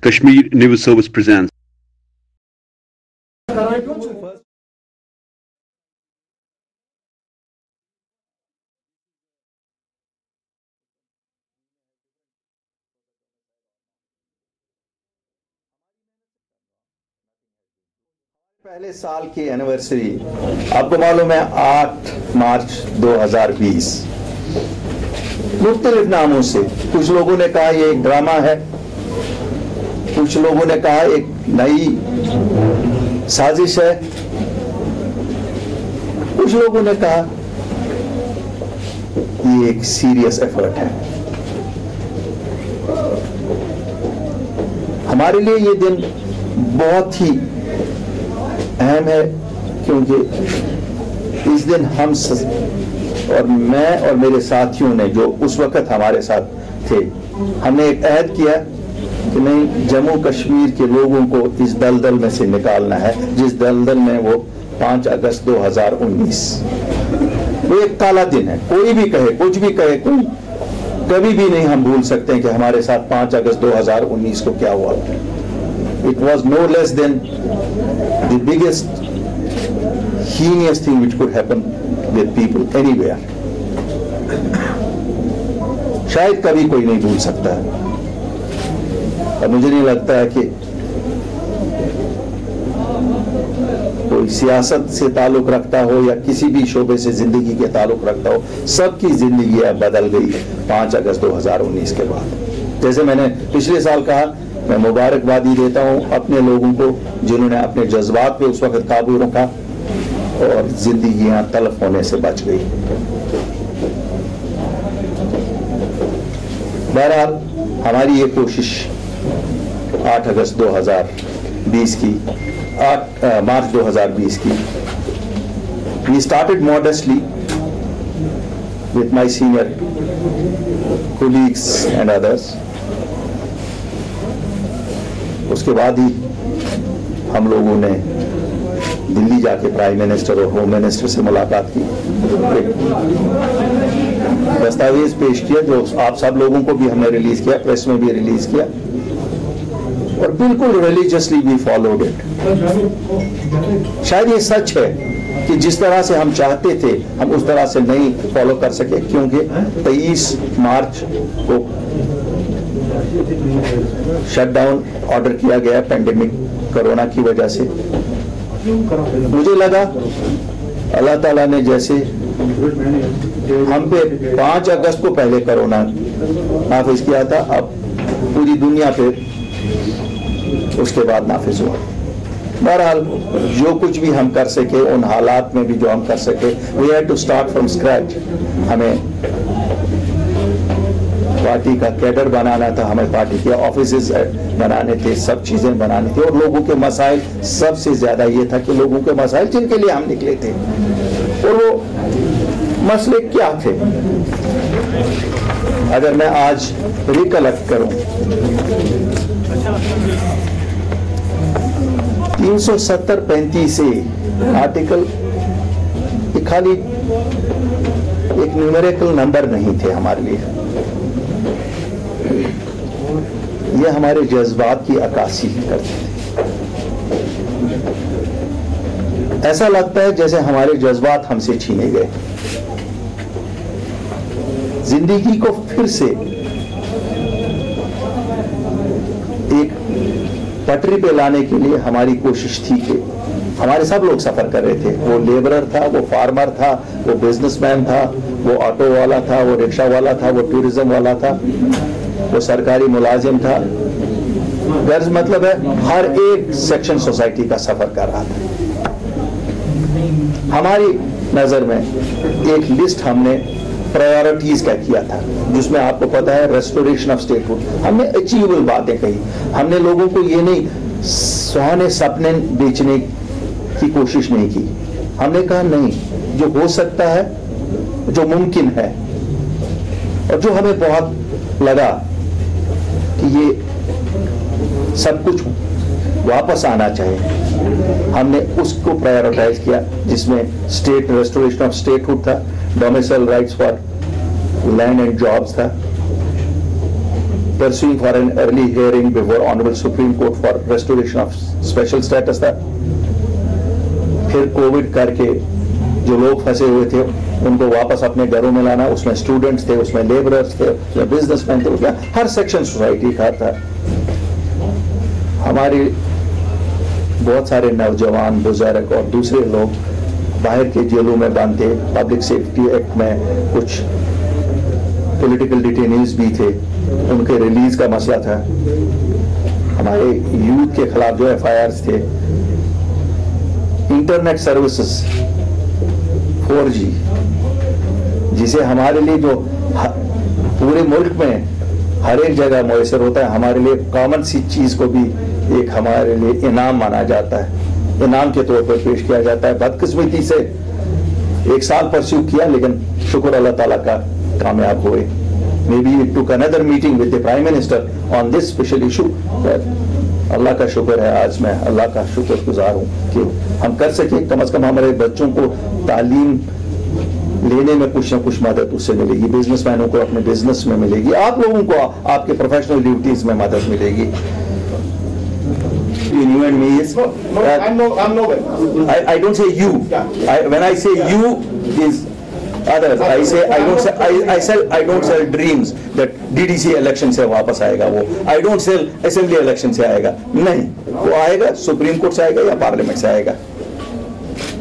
Kashmir News Service presents. पहले साल की एनिवर्सरी आपको मालूम है 8 मार्च 2020 मुख्तलिफ नामों से कुछ लोगों ने कहा ये एक ड्रामा है, कुछ लोगों ने कहा एक नई साजिश है, कुछ लोगों ने कहा ये एक सीरियस एफर्ट है। हमारे लिए ये दिन बहुत ही अहम है क्योंकि इस दिन हम और मैं और मेरे साथियों ने जो उस वक्त हमारे साथ थे, हमने एक अहद किया कि नहीं, जम्मू कश्मीर के लोगों को इस दलदल में से निकालना है जिस दलदल में वो 5 अगस्त 2019 वो एक काला दिन है। कोई भी कहे, कुछ भी कहे, कोई कभी भी नहीं हम भूल सकते हैं कि हमारे साथ 5 अगस्त 2019 को क्या हुआ। It was no less than the biggest heinous thing which could happen with people anywhere. शायद कभी कोई नहीं भूल सकता है और मुझे नहीं लगता है कि कोई सियासत से ताल्लुक रखता हो या किसी भी शोबे से जिंदगी के ताल्लुक रखता हो, सबकी जिंदगी अब बदल गई 5 अगस्त 2019 के बाद। जैसे मैंने पिछले साल कहा, मैं मुबारकबादी देता हूं अपने लोगों को जिन्होंने अपने जज्बात पे उस वक्त काबू रखा और जिंदगियां तलफ होने से बच गई। बहरहाल हमारी ये कोशिश 8 अगस्त 2020 की 8 मार्च 2020 की, we started modestly with my senior colleagues and others. उसके बाद ही हम लोगों ने दिल्ली जाके प्राइम मिनिस्टर और होम मिनिस्टर से मुलाकात की, दस्तावेज पेश किया जो आप सब लोगों को भी हमने रिलीज किया, प्रेस में भी रिलीज किया और बिल्कुल रिलीजियसली वी फॉलोड इट। शायद ये सच है कि जिस तरह से हम चाहते थे हम उस तरह से नहीं फॉलो कर सके क्योंकि 23 मार्च को शटडाउन ऑर्डर किया गया पेंडेमिक कोरोना की वजह से। मुझे लगा अल्लाह ताला ने जैसे हम पे 5 अगस्त को पहले कोरोना नाफिज किया था, अब पूरी दुनिया पे उसके बाद नाफिज हुआ। बहरहाल जो कुछ भी हम कर सके उन हालात में भी जो हम कर सके, we had to start from scratch. हमें पार्टी का कैडर बनाना था, हमें पार्टी के ऑफिसेज बनाने थे, सब चीजें बनानी थी और लोगों के मसाइल, सबसे ज्यादा ये था कि लोगों के मसाइल जिनके लिए हम निकले थे और वो मसले क्या थे। अगर मैं आज रिकलेक्ट करूं, 370-35 से आर्टिकल खाली एक न्यूमेरिकल नंबर नहीं थे हमारे लिए, ये हमारे जज्बात की अक्कासी करते थे। ऐसा लगता है जैसे हमारे जज्बात हमसे छीने गए। जिंदगी को फिर से एक पटरी पे लाने के लिए हमारी कोशिश थी कि हमारे सब लोग सफर कर रहे थे। वो लेबरर था, वो फार्मर था, वो बिजनेसमैन था, वो ऑटो वाला था, वो रिक्शा वाला था, वो टूरिज्म वाला था, वो सरकारी मुलाजिम था। गर्ज मतलब है हर एक सेक्शन सोसाइटी का सफर कर रहा था। हमारी नजर में एक लिस्ट हमने प्रायोरिटीज का किया था जिसमें आपको पता है रेस्टोरेशन ऑफ स्टेटहुड। हमने अचीवेबल बातें कही, हमने लोगों को ये नहीं सुहाने सपने बेचने की कोशिश नहीं की। हमने कहा नहीं, जो हो सकता है, जो मुमकिन है और जो हमें बहुत लगा कि ये सब कुछ वापस आना चाहिए, हमने उसको प्रायोरिटाइज किया जिसमें स्टेट रेस्टोरेशन ऑफ स्टेटहुड था, domicile rights for land and jobs था, pursuing for an early hearing before Honorable Supreme Court for restoration of special status था। फिर कोविड करके जो लोग फंसे हुए थे उनको वापस अपने घरों में लाना, उसमें स्टूडेंट्स थे, उसमें लेबरर्स थे, उसमें बिजनेसमैन थे, उसमें हर सेक्शन सोसाइटी का था। हमारे बहुत सारे नौजवान, बुजुर्ग और दूसरे लोग बाहर के जेलों में बंद थे। पब्लिक सेफ्टी एक्ट में कुछ पॉलिटिकल डिटेनीज भी थे, उनके रिलीज का मसला था। हमारे यूथ के खिलाफ जो FIRs थे, इंटरनेट सर्विसेज 4G, जिसे हमारे लिए जो पूरे मुल्क में हर एक जगह मुयसर होता है, हमारे लिए कॉमन सी चीज को भी एक हमारे लिए इनाम माना जाता है, इनाम के तौर पर पेश किया जाता है। बदकिस्मती से 1 साल परस्यू किया, लेकिन शुक्र अल्लाह ताला का कामयाब हुए। Maybe it took another meeting with the Prime Minister on this special issue, but अल्लाह का शुक्र है, आज मैं अल्लाह का शुक्रगुजार हूँ कि हम कर सके। कम से कम हमारे बच्चों को तालीम लेने में कुछ ना कुछ मदद उससे मिलेगी, बिजनेसमैनों को अपने बिजनेस में मिलेगी, आप लोगों को आपके प्रोफेशनल ड्यूटीज में मदद मिलेगी। You and me is I'm nowhere. I don't say you. When I say you is others. I don't sell dreams that DDC election से वापस आएगा वो। I don't sell assembly election से आएगा, नहीं, वो आएगा सुप्रीम कोर्ट से आएगा या पार्लियामेंट से आएगा,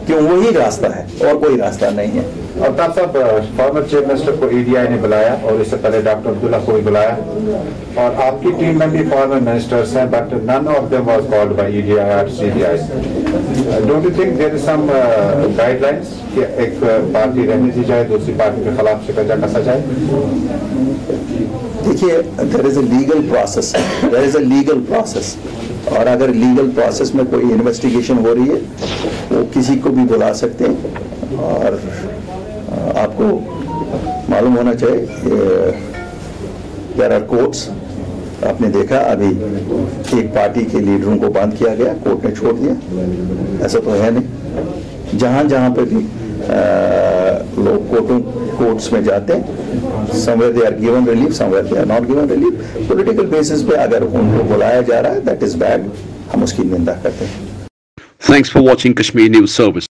क्यों वही रास्ता है और कोई रास्ता नहीं है। अल्ताफ साहब, फॉर्मर चीफ मिनिस्टर को EDI ने बुलाया और इससे पहले डॉक्टर अब्दुल्ला को भी बुलाया, और आपकी टीम में भी फॉर्मर मिनिस्टर्स हैं, but none of them was called by EDI और CBI। Don't you think there is some guidelines कि एक पार्टी रहने दी जाए, दूसरी पार्टी के खिलाफ शिकंजा कसा जाए? देखिए, there is a legal process, और अगर लीगल प्रोसेस में कोई इन्वेस्टिगेशन हो रही है वो किसी को भी बुला सकते हैं। और आपको मालूम होना चाहिए देयर आर कोर्ट्स। आपने देखा अभी एक पार्टी के लीडरों को बंद किया गया, कोर्ट ने छोड़ दिया, ऐसा तो है नहीं। जहां जहां पे भी लोग कोर्ट्स में जाते हैं, somewhere they are given relief, somewhere they are not given relief. Political basis पे अगर उनको बुलाया जा रहा है, दैट इज बैड, हम उसकी निंदा करते हैं। Thanks for watching Kashmir News Service.